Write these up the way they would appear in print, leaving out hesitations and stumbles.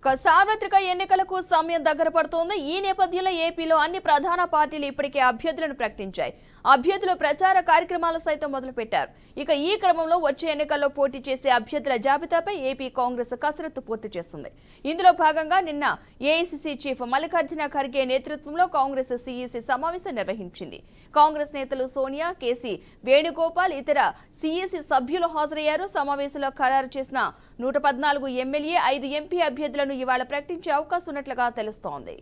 సార్వత్రిక ఎన్నికలకు సమయం దగ్గర పడుతోంది. ఈ నేపథ్యంలో ఏపీలో అన్ని ప్రధాన పార్టీలు ఇప్పటికే అభ్యర్థులను ప్రకటించాయి. అభ్యర్థులు ప్రచార కార్యక్రమాలు సైతం మొదలుపెట్టారు. ఇక ఈ క్రమంలో వచ్చే ఎన్నికల్లో పోటీ చేసే అభ్యర్థుల జాబితాపై ఏపీ కాంగ్రెస్ కసరత్తు పూర్తి చేస్తుంది. ఇందులో భాగంగా నిన్న ఏఐసీసీ చీఫ్ మల్లికార్జున ఖర్గే నేతృత్వంలో కాంగ్రెస్ సీఈసీ సమావేశం నిర్వహించింది. కాంగ్రెస్ నేతలు సోనియా, కేసీ వేణుగోపాల్, ఇతర సీఈసీ సభ్యులు హాజరయ్యారు. సమావేశంలో ఖరారు చేసిన 114 ఎమ్మెల్యే, 5 ఎంపీ అభ్యర్థులను ఇవాళ ప్రకటించే అవకాశం ఉన్నట్లుగా తెలుస్తోంది.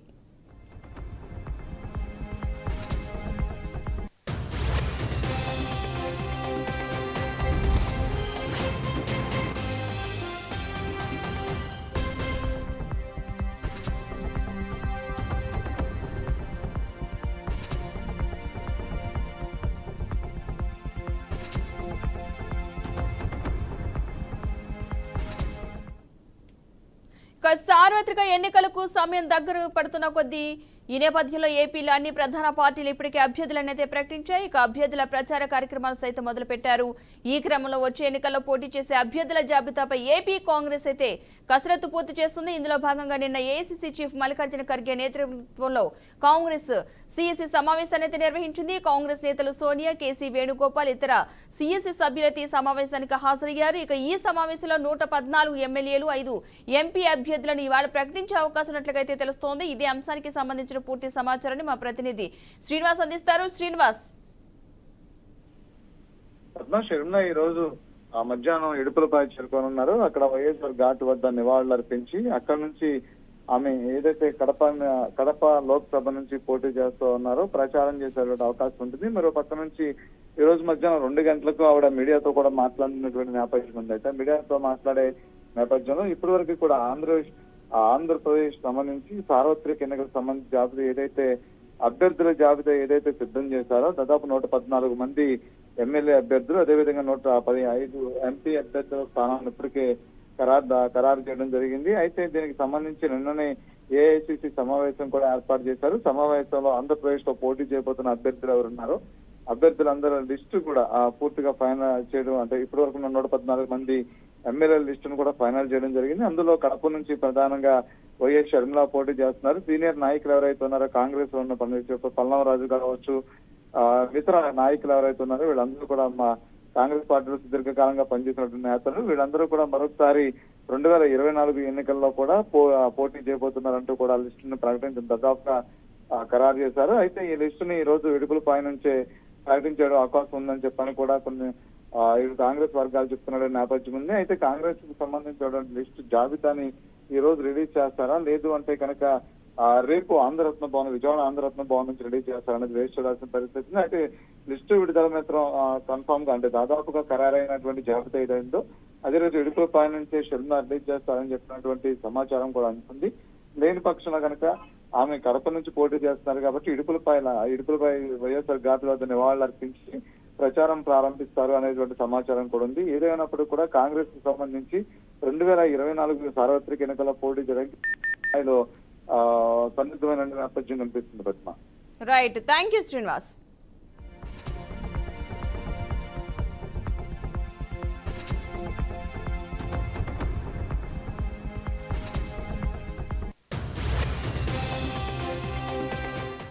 సార్వత్రిక ఎన్నికలకు సమయం దగ్గర పడుతున్న కొద్దీ ఈ నేపథ్యంలో ఏపీలో అన్ని ప్రధాన పార్టీలు ఇప్పటికే అభ్యర్థులనైతే ప్రకటించాయి. ఇక అభ్యర్థుల ప్రచార కార్యక్రమాలు సైతం మొదలుపెట్టారు. ఈ క్రమంలో వచ్చే ఎన్నికల్లో పోటీ చేసే అభ్యర్థుల జాబితాపై ఏపీ కాంగ్రెస్ అయితే కసరత్తు పూర్తి చేస్తుంది. ఇందులో భాగంగా నిన్న ఏఐసీసీ చీఫ్ మల్లికార్జున ఖర్గే నేతృత్వంలో కాంగ్రెస్ సీఈసీ సమావేశాన్ని అయితే నిర్వహించింది. కాంగ్రెస్ నేతలు సోనియా, కేసీ వేణుగోపాల్, ఇతర సీఈసీ సభ్యులైతే ఈ సమావేశానికి హాజరయ్యారు. ఇక ఈ సమావేశంలో 114 ఎమ్మెల్యేలు, 5 ఎంపీ అభ్యర్థులను ఇవాళ ప్రకటించే అవకాశం ఉన్నట్లుగా అయితే తెలుస్తోంది. ఇదే అంశానికి సంబంధించిన పూర్తి సమాచారాన్ని మా ప్రతినిధి శ్రీనివాస్ అందిస్తారు. శ్రీనివాస్, షర్మిల ఈ రోజు మధ్యాహ్నం ఇడుపులపై చేరుకోనున్నారు. అక్కడ వైఎస్ఆర్ ఘాట్ వద్ద నివాళులు అర్పించి అక్కడ నుంచి ఆమె ఏదైతే కడప లోక్సభ నుంచి పోటీ చేస్తూ ఉన్నారో ప్రచారం చేసే అవకాశం ఉంటుంది. మరో పక్క నుంచి ఈ రోజు మధ్యాహ్నం 2 గంటలకు ఆవిడ మీడియాతో కూడా మాట్లాడినటువంటి నేపథ్యం ఉంది. అయితే మీడియాతో మాట్లాడే నేపథ్యంలో ఇప్పటి వరకు కూడా ఆంధ్రప్రదేశ్ సంబంధించి సార్వత్రిక ఎన్నికలకు సంబంధించి జాబితా ఏదైతే అభ్యర్థుల జాబితా ఏదైతే సిద్ధం చేశారో దాదాపు 114 మంది ఎమ్మెల్యే అభ్యర్థులు, అదేవిధంగా 115 ఎంపీ అభ్యర్థుల స్థానాలను ఇప్పటికే ఖరారు చేయడం జరిగింది. అయితే దీనికి సంబంధించి నిన్ననే ఏఐసీసీ సమావేశం కూడా ఏర్పాటు చేశారు. సమావేశంలో ఆంధ్రప్రదేశ్ లో పోటీ చేయబోతున్న అభ్యర్థులు ఎవరున్నారో అభ్యర్థులందరూ లిస్టు కూడా పూర్తిగా ఫైనల్ చేయడం, అంటే ఇప్పటి వరకు 114 మంది ఎమ్మెల్యేల లిస్టును కూడా ఫైనల్ చేయడం జరిగింది. అందులో కడప నుంచి ప్రధానంగా వైఎస్ షర్మిల పోటీ చేస్తున్నారు. సీనియర్ నాయకులు ఎవరైతే ఉన్నారో కాంగ్రెస్ లో ఉన్న పల్లవరాజు కావచ్చు, ఇతర నాయకులు ఎవరైతే ఉన్నారో వీళ్ళందరూ కూడా మా కాంగ్రెస్ పార్టీలో సుదీర్ఘకాలంగా పనిచేసినటువంటి నేతలు వీళ్ళందరూ కూడా మరొకసారి 2024 ఎన్నికల్లో కూడా పోటీ చేయబోతున్నారంటూ కూడా లిస్టును ప్రకటించిన దాదాపుగా ఖరారు చేశారు. అయితే ఈ లిస్టుని ఈ రోజు విడుపులపై నుంచే ప్రకటించే అవకాశం ఉందని చెప్పని కూడా కొన్ని కాంగ్రెస్ వర్గాలు చెప్తున్న నేపథ్యం ఉంది. అయితే కాంగ్రెస్ కు సంబంధించినటువంటి లిస్టు జాబితాని ఈ రోజు రిలీజ్ చేస్తారా, లేదు అంటే కనుక రేపు విజయవాడ ఆంధ్రరత్న భవన్ నుంచి రిలీజ్ చేస్తారనేది వేచి చూడాల్సిన పరిస్థితి. అయితే లిస్టు విడుదల మాత్రం కన్ఫామ్ గా, అంటే దాదాపుగా ఖరారైనటువంటి జాబితా ఏదైందో అదే రోజు ఇడుపులపై నుంచే షర్మిల రిలీజ్ చేస్తారని చెప్పినటువంటి సమాచారం కూడా అందుతుంది. లేని పక్షంలో కనుక ఆమె కడప నుంచి పోటీ చేస్తున్నారు కాబట్టి ఇడుపులపై వైఎస్ఆర్ ఘాట్ వద్ద నివాళులు అర్పించి ప్రచారం ప్రారంభిస్తారు అనేటువంటి సమాచారం కూడా ఉంది. ఏదైనప్పుడు కూడా కాంగ్రెస్ కు సంబంధించి 2024 సార్వత్రిక ఎన్నికల పోటీ జరిగి సన్నిద్ధమైన నేపథ్యం కనిపిస్తుంది. Padma, right, thank you Srinivas.